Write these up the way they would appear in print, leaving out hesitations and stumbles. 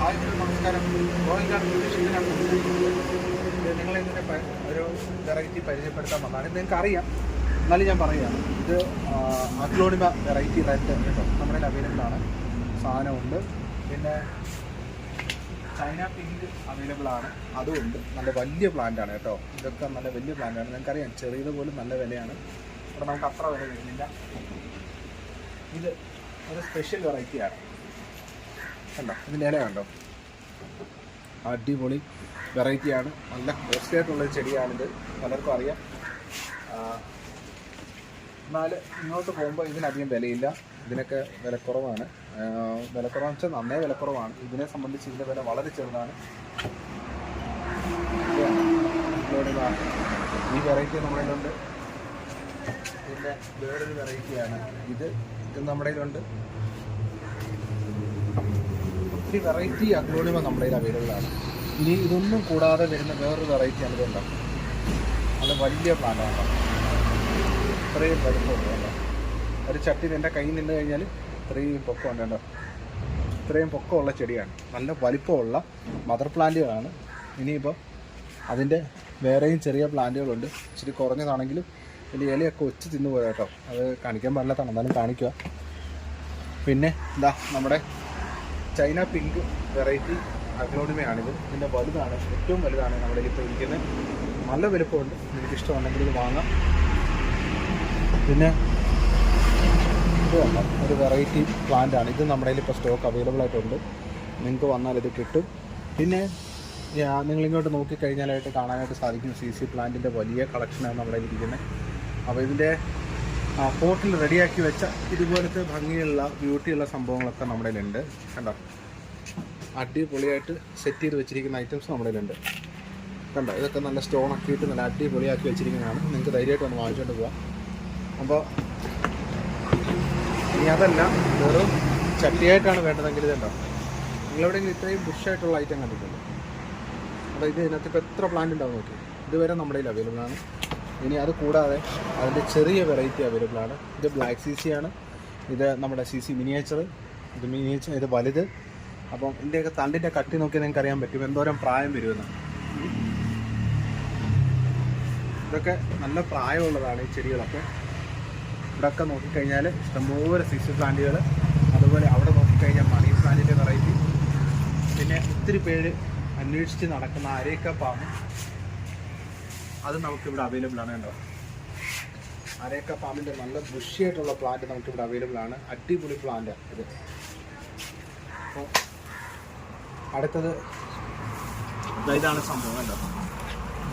Hi നമസ്കാരം. Royal garden ഷിപ്പിനാണ് സംസാരിക്കുന്നത്. നിങ്ങളിങ്ങനെ ഒരു വെറൈറ്റി പരിചയപ്പെടുത്താൻ വന്നതാണ്. ഇത് നിങ്ങൾക്ക് അറിയാം, എന്നാലും ഞാൻ പറയുകയാണ്. ഇത് അഗ്ലോണിമ വെറൈറ്റി റെഡ് കേട്ടോ, നമ്മുടെ അവൈലബിൾ ആണ്. സാധനമുണ്ട്. പിന്നെ ചൈന പിങ്ക് അവൈലബിൾ ആണ്, അതുമുണ്ട്. നല്ല വലിയ പ്ലാന്റാണ് കേട്ടോ. ഇതൊക്കെ നല്ല വലിയ പ്ലാന്റാണ്. നിങ്ങൾക്കറിയാം, ചെറിയത് പോലും നല്ല വിലയാണ്. ഇവിടെ നമുക്ക് അത്ര വില വരുന്നില്ല. ഇത് ഒരു സ്പെഷ്യൽ വെറൈറ്റിയാണ് കണ്ടോ. ഇതിൻ്റെ ഇല കണ്ടോ, അടിപൊളി വെറൈറ്റിയാണ്. നല്ല കോസ്റ്റ്ലി ആയിട്ടുള്ളൊരു ചെടിയാണിത്, പലർക്കും അറിയാം. എന്നാൽ ഇങ്ങോട്ട് പോകുമ്പോൾ ഇതിനധികം വിലയില്ല. ഇതിനൊക്കെ വിലക്കുറവാണ്. വിലക്കുറവെന്ന് വെച്ചാൽ നന്നേ വിലക്കുറവാണ്. ഇതിനെ സംബന്ധിച്ച് ഇതിൻ്റെ വില വളരെ ചെറുതാണ്. ഈ വെറൈറ്റി നമ്മുടെ കയ്യിലുണ്ട്. പിന്നെ വേറൊരു വെറൈറ്റിയാണ് ഇത് നമ്മുടെ കയ്യിലുണ്ട്. ഒത്തിരി വെറൈറ്റി അഗ്ലോണിമ നമ്മുടെ കയ്യിൽ അവൈലബിൾ ആണ്. ഇനി ഇതൊന്നും കൂടാതെ വരുന്ന വേറൊരു വെറൈറ്റിയാണ് ഇതുണ്ടാവും. നല്ല വലിയ പ്ലാന്റാണ്, ഇത്രയും വലുപ്പമുണ്ട്. ഒരു ചട്ടി എൻ്റെ കയ്യിൽ നിന്ന് കഴിഞ്ഞാൽ ഇത്രയും പൊക്കമുണ്ട് കേട്ടോ. ഇത്രയും പൊക്കമുള്ള ചെടിയാണ്, നല്ല വലിപ്പമുള്ള മദർ പ്ലാന്റുകളാണ്. ഇനിയിപ്പോൾ അതിൻ്റെ വേറെയും ചെറിയ പ്ലാന്റുകളുണ്ട്. ഇച്ചിരി കുറഞ്ഞതാണെങ്കിലും ഇതിൻ്റെ ഇലയൊക്കെ ഒച്ച് തിന്നു പോയാൽ കേട്ടോ. അത് കാണിക്കാൻ പാടില്ലാത്തതാണ്, എന്നാലും കാണിക്കുക. പിന്നെ എന്താ നമ്മുടെ ചൈന പിങ്ക് വെറൈറ്റി അഗ്ലോണിമയാണിത്. ഇതിൻ്റെ വലുതാണ്, ഏറ്റവും വലുതാണ് നമ്മുടെ ഇപ്പോൾ ഇരിക്കുന്നത്. നല്ല വലുപ്പമുണ്ട്. നിങ്ങൾക്ക് ഇഷ്ടമുണ്ടെങ്കിൽ ഇത് വാങ്ങാം. പിന്നെ ഇത് വേണ്ട, ഒരു വെറൈറ്റി പ്ലാന്റാണ്. ഇത് നമ്മുടെ കയ്യിൽ ഇപ്പോൾ സ്റ്റോക്ക് അവൈലബിൾ ആയിട്ടുണ്ട്. നിങ്ങൾക്ക് വന്നാൽ ഇത് കിട്ടും. പിന്നെ നിങ്ങളിങ്ങോട്ട് നോക്കിക്കഴിഞ്ഞാലായിട്ട് കാണാനായിട്ട് സാധിക്കും, CC പ്ലാന്റിൻ്റെ വലിയ കളക്ഷനാണ് നമ്മുടെ കയ്യിൽ ഇരിക്കുന്നത്. അപ്പോൾ ഇതിൻ്റെ പോട്ടിൽ റെഡിയാക്കി വെച്ച ഇതുപോലത്തെ ഭംഗിയുള്ള ബ്യൂട്ടിയുള്ള സംഭവങ്ങളൊക്കെ നമ്മുടെ കയ്യിലുണ്ട് കണ്ടോ. അടിപൊളിയായിട്ട് സെറ്റ് ചെയ്ത് വെച്ചിരിക്കുന്ന ഐറ്റംസ് നമ്മുടെ കയ്യിലുണ്ട് കണ്ടോ. ഇതൊക്കെ നല്ല സ്റ്റോണൊക്കെ ഇട്ട് നല്ല അടിപൊളിയാക്കി വെച്ചിരിക്കുന്നതാണ്. നിങ്ങൾക്ക് ധൈര്യമായിട്ട് ഒന്ന് വാങ്ങിച്ചുകൊണ്ട് പോകാം. അപ്പോൾ ഇനി അതല്ല, വെറും ചട്ടിയായിട്ടാണ് വേണ്ടതെങ്കിൽ ഇതുണ്ടോ. നിങ്ങളെവിടെയെങ്കിലും ഇത്രയും ബുഷായിട്ടുള്ള ഐറ്റം കണ്ടിട്ടുണ്ട്? അപ്പോൾ ഇതിനകത്ത് ഇപ്പോൾ എത്ര പ്ലാന്റ് ഉണ്ടാവും നോക്കി. ഇതുവരെ നമ്മുടെ കയ്യിൽ അവൈലബിൾ ആണ്. ഇനി അത് കൂടാതെ അതിൻ്റെ ചെറിയ വെറൈറ്റി അവൈലബിൾ ആണ്. ഇത് ബ്ലാക്ക് CC ആണ്. ഇത് നമ്മുടെ CC മിനിയേച്ചർ. ഇത് വലുത്. അപ്പം ഇതിൻ്റെയൊക്കെ തണ്ടിൻ്റെ കട്ടി നോക്കി നിങ്ങൾക്ക് അറിയാൻ പറ്റും എന്തോരം പ്രായം വരുമെന്ന്. ഇതൊക്കെ നല്ല പ്രായമുള്ളതാണ് ഈ ചെടികളൊക്കെ. ഇവിടെയൊക്കെ നോക്കിക്കഴിഞ്ഞാൽ ഇഷ്ടംപോലെ CC പ്ലാന്റുകൾ. അതുപോലെ അവിടെ നോക്കിക്കഴിഞ്ഞാൽ മണി പ്ലാന്റിൻ്റെ വെറൈറ്റി. പിന്നെ ഒത്തിരി പേര് അന്വേഷിച്ച് നടക്കുന്ന അരേക്ക പാമ്പ്, അത് നമുക്കിവിടെ അവൈലബിൾ ആണ് കേട്ടോ. അരേക്ക പാമ്പിൻ്റെ നല്ല ബുഷിയായിട്ടുള്ള പ്ലാന്റ് നമുക്കിവിടെ അവൈലബിൾ ആണ്. അടിപൊളി പ്ലാന്റ് ഇത്. അപ്പോൾ അടുത്തത് ഇതാണ് സംഭവം കേട്ടോ.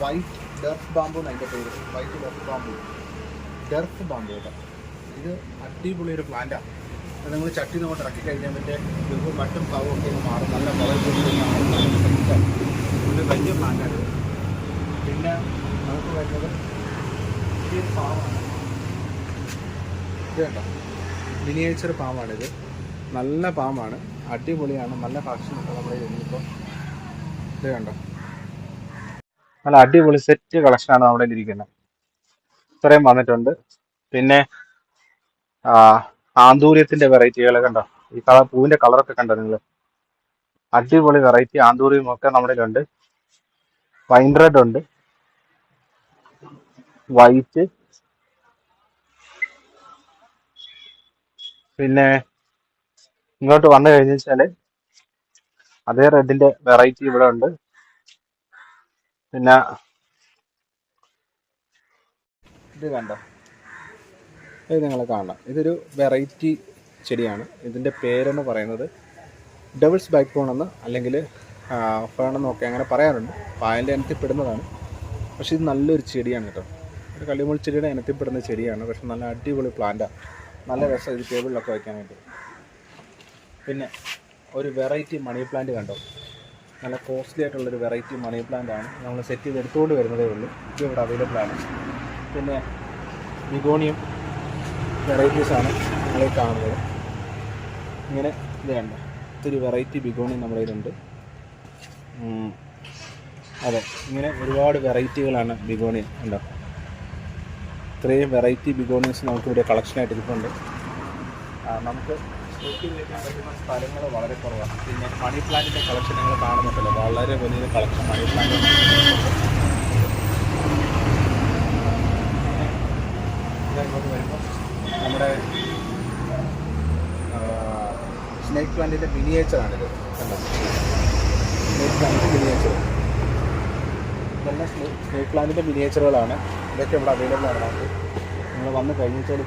വൈറ്റ് ഡെർഫ് ബാമ്പു എന്ന് അതിൻ്റെ പേര്. വൈറ്റ് ഡെർഫ് ബാമ്പു കേട്ടോ. ഇത് അടിപൊളി ഒരു പ്ലാന്റാണ്. അത് നിങ്ങൾ ചട്ടി നോട്ട് ഇറക്കി കഴിഞ്ഞാൽ ഇതിൻ്റെ മറ്റും ഭാവമൊക്കെ ഒന്ന് മാറും. നല്ല ഒരു വലിയ പ്ലാന്റാണ് ഇത്. പിന്നെ നമുക്ക് വരുന്നത് ഈ പാമ്പാണ്. ഇത് കേട്ടോ, മിനിയേച്ചർ പാമ്പാണിത്. നല്ല പാമ്പാണ്, അടിപൊളിയാണ്. നല്ല കളക്ഷനൊക്കെ നമ്മുടെ ഇനിയിപ്പോൾ ഇത് കണ്ടോ. നല്ല അടിപൊളി സെറ്റ് കളക്ഷനാണ് നമ്മുടെ ഇരിക്കുന്നത്. ഇത്രയും വന്നിട്ടുണ്ട്. പിന്നെ ആന്തൂര്യത്തിൻ്റെ വെറൈറ്റികൾ കണ്ടോ. ഈ പൂവിൻ്റെ കളറൊക്കെ കണ്ടോ നിങ്ങൾ. അടിപൊളി വെറൈറ്റി ആന്തൂര്യം ഒക്കെ നമ്മുടെ ഉണ്ട്. വൈൻ റെഡ് ഉണ്ട്, വൈറ്റ്. പിന്നെ ഇങ്ങോട്ട് വന്നു കഴിഞ്ഞു വെച്ചാൽ അതേ റെഡിന്റെ വെറൈറ്റി ഇവിടെ ഉണ്ട്. പിന്നെ ഇത് കണ്ടോ, ഇത് നിങ്ങൾ കാണാം. ഇതൊരു വെറൈറ്റി ചെടിയാണ്. ഇതിൻ്റെ പേരെന്ന് പറയുന്നത് ഡബിൾസ് ബാക്ക് ബോൺ എന്ന്, അല്ലെങ്കിൽ ഫേണെന്നൊക്കെ അങ്ങനെ പറയാറുണ്ട്. പായലിൻ്റെ ഇനത്തിൽപ്പെടുന്നതാണ്. പക്ഷേ ഇത് നല്ലൊരു ചെടിയാണ് കേട്ടോ. ഒരു കള്ളിമുൾ ചെടിയുടെ ഇനത്തിൽപ്പെടുന്ന ചെടിയാണ്. പക്ഷെ നല്ല അടിപൊളി പ്ലാന്റാണ്. നല്ല രസം ഇത് ടേബിളിലൊക്കെ വയ്ക്കാനായിട്ട്. പിന്നെ ഒരു വെറൈറ്റി മണി പ്ലാന്റ് കണ്ടോ. നല്ല കോസ്റ്റ്ലി ആയിട്ടുള്ളൊരു വെറൈറ്റി മണി പ്ലാന്റ് ആണ്. നമ്മൾ സെറ്റ് ചെയ്ത് എടുത്തുകൊണ്ട് വരുന്നതേ ഉള്ളൂ. ഇത് ഇവിടെ അവൈലബിൾ ആണ്. പിന്നെ ബിഗോണിയം വെറൈറ്റീസാണ് നിങ്ങൾ കാണുന്നത്. ഇങ്ങനെ ഇത് കണ്ടോ, ഒത്തിരി വെറൈറ്റി ബിഗോണിയം നമ്മുടെ കയ്യിലുണ്ട്. അതെ, ഇങ്ങനെ ഒരുപാട് വെറൈറ്റികളാണ് ബിഗോണിയം ഉണ്ടോ. ഇത്രയും വെറൈറ്റി ബിഗോണിയൻസ് നമുക്കിവിടെ കളക്ഷനായിട്ട് ഇരിപ്പുണ്ട്. നമുക്ക് നോക്കി വയ്ക്കാൻ പറ്റുന്ന സ്ഥലങ്ങൾ വളരെ കുറവാണ്. പിന്നെ മണി പ്ലാന്റിൻ്റെ കളക്ഷൻ നിങ്ങൾ കാണുന്നുണ്ടല്ലോ, വളരെ വലിയൊരു കളക്ഷൻ മണി പ്ലാന്റ്. ഇങ്ങോട്ട് വരുമ്പോൾ നമ്മുടെ സ്നേക്ക് പ്ലാന്റിൻ്റെ മിനിയേച്ചറാണിത്. കണ്ടോ, സ്നേക്ക് പ്ലാന്റിൻ്റെ മിനിയേച്ചർ. ഇതെല്ലാം സ്നേക്ക് പ്ലാന്റിൻ്റെ മിനിയേച്ചറുകളാണ്. ഇതൊക്കെ ഇവിടെ അവൈലബിൾ ആണ്. നമുക്ക് നിങ്ങൾ വന്ന് കഴിഞ്ഞാൽ